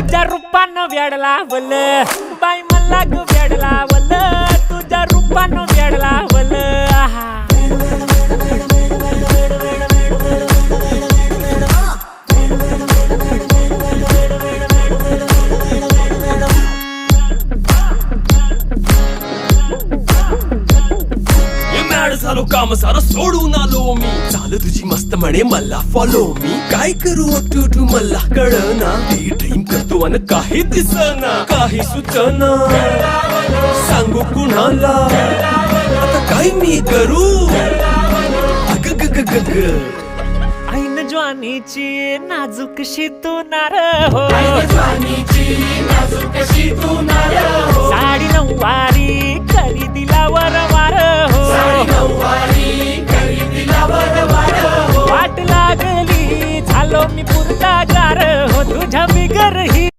तुझ्या रूपानं वेड लावल बाई मला ग वेड लावल तुझ्या रूपानं वेड लावल झालो काम सारं सोडून आलो मी चाल तुझी मस्त म्हणे मला फॉलो मी काय करू टू मला कळना ती ड्रीम करतो अन काही दिसना काही सुचना सांगू कुणाला आता काय मी करू अग ग ग ग ग ऐन ज्वानीची नाजूकशी तू नार हो साडी नऊवारी करी दिला वरवार हो वाट लागली झालो मी पुरता गार हो तुझ्या बिगर ही